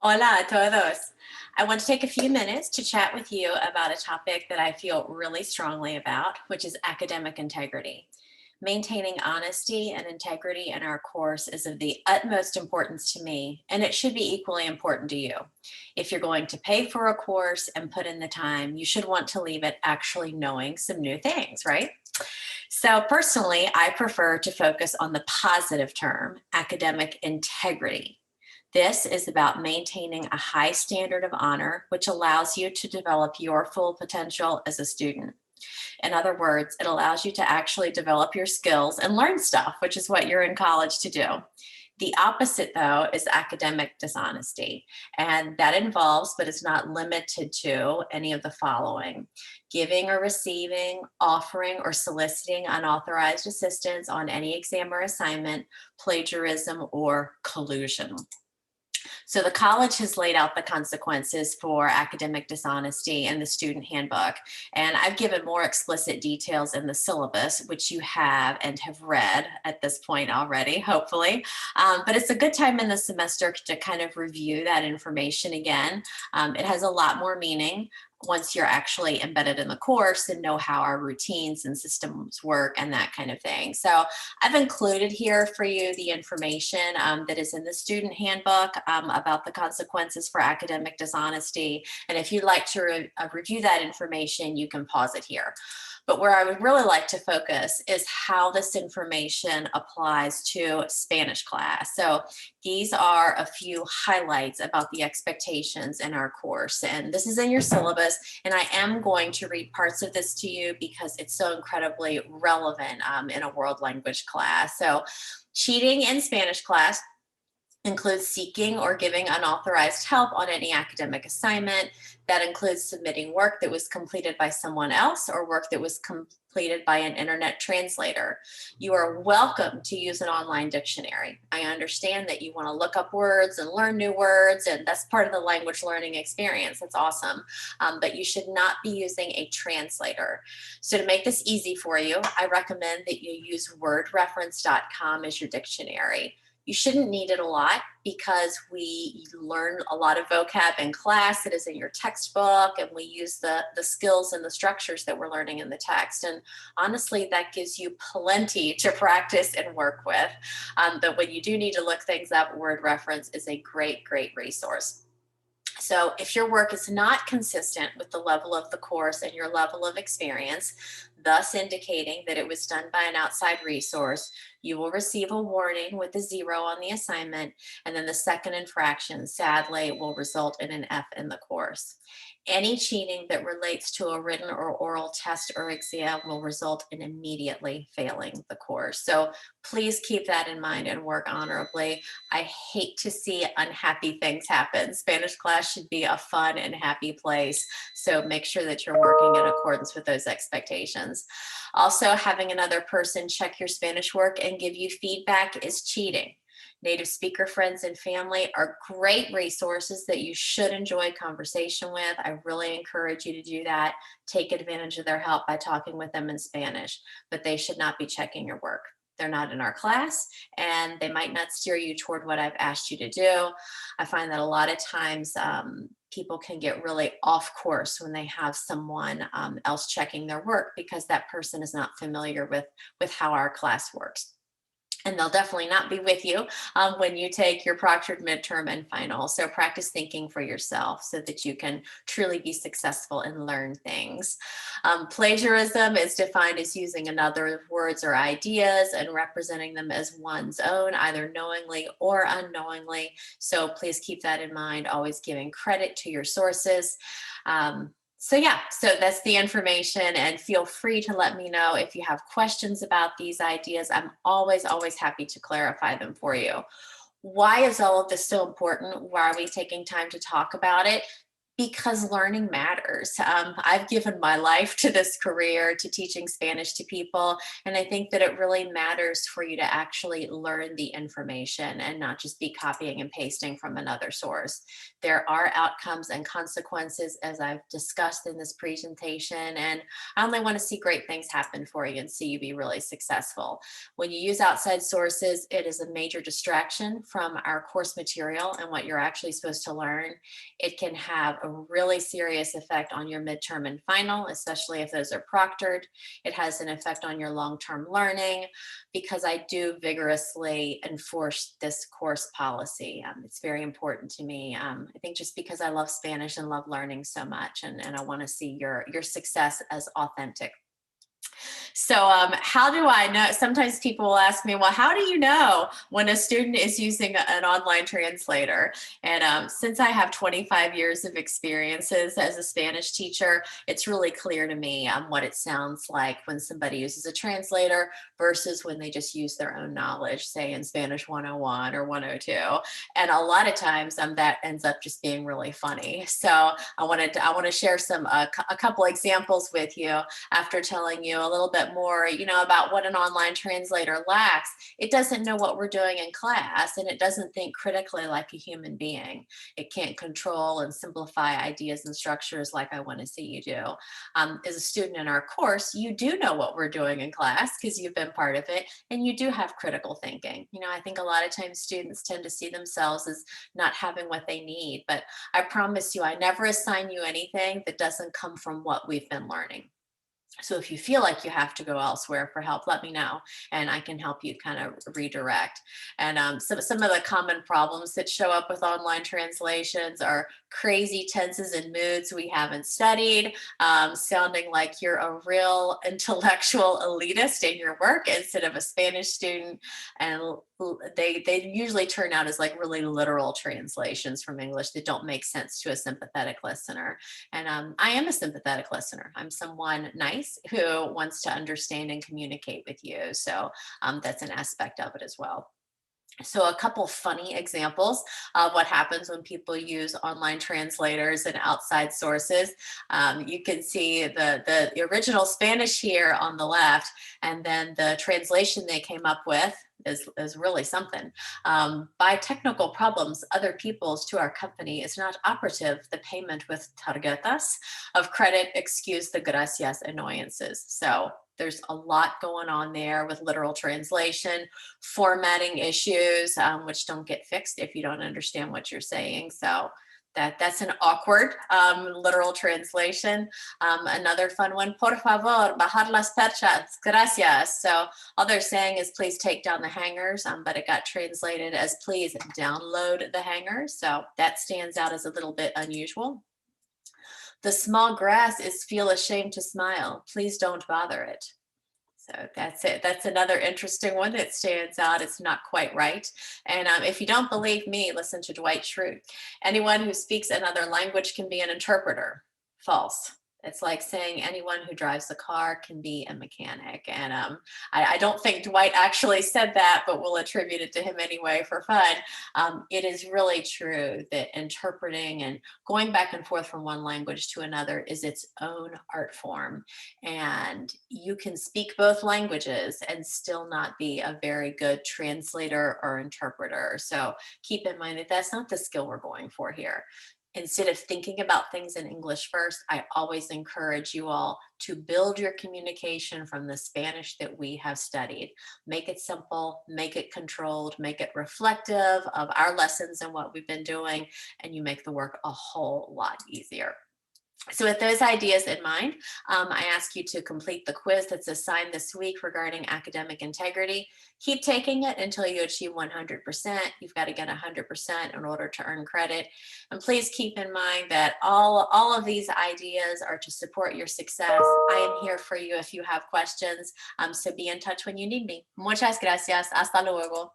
Hola a todos. I want to take a few minutes to chat with you about a topic that I feel really strongly about, which is academic integrity. Maintaining honesty and integrity in our course is of the utmost importance to me, and it should be equally important to you. If you're going to pay for a course and put in the time, you should want to leave it actually knowing some new things, right? So, personally, I prefer to focus on the positive term, academic integrity. This is about maintaining a high standard of honor, which allows you to develop your full potential as a student. In other words, it allows you to actually develop your skills and learn stuff, which is what you're in college to do. The opposite, though, is academic dishonesty. And that involves, but is not limited to, any of the following: giving or receiving, offering or soliciting unauthorized assistance on any exam or assignment, plagiarism, or collusion. So the college has laid out the consequences for academic dishonesty in the student handbook. And I've given more explicit details in the syllabus, which you have and have read at this point already, hopefully. But it's a good time in the semester to kind of review that information again. It has a lot more meaning once you're actually embedded in the course and know how our routines and systems work and that kind of thing. So I've included here for you the information that is in the student handbook about the consequences for academic dishonesty. And if you'd like to review that information, you can pause it here. But where I would really like to focus is how this information applies to Spanish class. So these are a few highlights about the expectations in our course. And this is in your syllabus. And I am going to read parts of this to you because it's so incredibly relevant in a world language class. So cheating in Spanish class includes seeking or giving unauthorized help on any academic assignment. That includes submitting work that was completed by someone else or work that was completed by an internet translator. You are welcome to use an online dictionary. I understand that you want to look up words and learn new words, and that's part of the language learning experience. That's awesome. But you should not be using a translator. So to make this easy for you, I recommend that you use wordreference.com as your dictionary. You shouldn't need it a lot because we learn a lot of vocab in class. It is in your textbook, and we use the skills and the structures that we're learning in the text. And honestly, that gives you plenty to practice and work with. But when you do need to look things up, Word Reference is a great, great resource. So if your work is not consistent with the level of the course and your level of experience, thus indicating that it was done by an outside resource, you will receive a warning with a 0 on the assignment, and then the second infraction, sadly, will result in an F in the course. Any cheating that relates to a written or oral test or exam will result in immediately failing the course. So please keep that in mind and work honorably. I hate to see unhappy things happen. Spanish class should be a fun and happy place. So make sure that you're working in accordance with those expectations. Also, having another person check your Spanish work and give you feedback is cheating. Native speaker friends and family are great resources that you should enjoy conversation with. I really encourage you to do that. Take advantage of their help by talking with them in Spanish, but they should not be checking your work. They're not in our class, and they might not steer you toward what I've asked you to do. I find that a lot of times people can get really off course when they have someone else checking their work because that person is not familiar with how our class works. And they'll definitely not be with you when you take your proctored midterm and final. So practice thinking for yourself so that you can truly be successful and learn things. Plagiarism is defined as using another's words or ideas and representing them as one's own, either knowingly or unknowingly. So please keep that in mind, always giving credit to your sources. So that's the information, and feel free to let me know if you have questions about these ideas. I'm always, always happy to clarify them for you. Why is all of this so important? Why are we taking time to talk about it? Because learning matters. I've given my life to this career, to teaching Spanish to people, and I think that it really matters for you to actually learn the information and not just be copying and pasting from another source. There are outcomes and consequences, as I've discussed in this presentation, and I only want to see great things happen for you and see you be really successful. When you use outside sources, it is a major distraction from our course material and what you're actually supposed to learn. It can have a really serious effect on your midterm and final, especially if those are proctored. It has an effect on your long-term learning because I do vigorously enforce this course policy. It's very important to me. I think just because I love Spanish and love learning so much, and I want to see your success as authentic. So how do I know? Sometimes people will ask me, well, how do you know when a student is using an online translator? And since I have 25 years of experiences as a Spanish teacher, it's really clear to me what it sounds like when somebody uses a translator versus when they just use their own knowledge, say in Spanish 101 or 102. And a lot of times that ends up just being really funny. So I want to share a couple examples with you after telling you a little bit more, about what an online translator lacks. It doesn't know what we're doing in class, and it doesn't think critically like a human being. It can't control and simplify ideas and structures like I want to see you do. As a student in our course, you do know what we're doing in class because you've been part of it, and you do have critical thinking. I think a lot of times students tend to see themselves as not having what they need, but I promise you, I never assign you anything that doesn't come from what we've been learning. So if you feel like you have to go elsewhere for help, let me know, and I can help you kind of redirect. And some of the common problems that show up with online translations are crazy tenses and moods we haven't studied, sounding like you're a real intellectual elitist in your work instead of a Spanish student. And they usually turn out as like really literal translations from English that don't make sense to a sympathetic listener. And I am a sympathetic listener. I'm someone nice who wants to understand and communicate with you. So that's an aspect of it as well. So a couple funny examples of what happens when people use online translators and outside sources. You can see the original Spanish here on the left, and then the translation they came up with is really something. By technical problems, other people's to our company is not operative. The payment with tarjetas of credit excuse the gracias annoyances. So there's a lot going on there with literal translation, formatting issues, which don't get fixed if you don't understand what you're saying. So that's an awkward literal translation. Another fun one, por favor, bajar las perchas, gracias. So all they're saying is please take down the hangers, but it got translated as please download the hangers. So that stands out as a little bit unusual. The small grass is feel ashamed to smile. Please don't bother it. So that's it. That's another interesting one that stands out. It's not quite right. And if you don't believe me, listen to Dwight Schrute. Anyone who speaks another language can be an interpreter. False. It's like saying anyone who drives a car can be a mechanic. And I don't think Dwight actually said that, but we'll attribute it to him anyway for fun. It is really true that interpreting and going back and forth from one language to another is its own art form. And you can speak both languages and still not be a very good translator or interpreter. So keep in mind that that's not the skill we're going for here. Instead of thinking about things in English first, I always encourage you all to build your communication from the Spanish that we have studied. Make it simple, make it controlled, make it reflective of our lessons and what we've been doing, and you make the work a whole lot easier. So with those ideas in mind, I ask you to complete the quiz that's assigned this week regarding academic integrity. Keep taking it until you achieve 100%. You've got to get 100% in order to earn credit. And please keep in mind that all of these ideas are to support your success. I am here for you if you have questions, so be in touch when you need me. Muchas gracias. Hasta luego.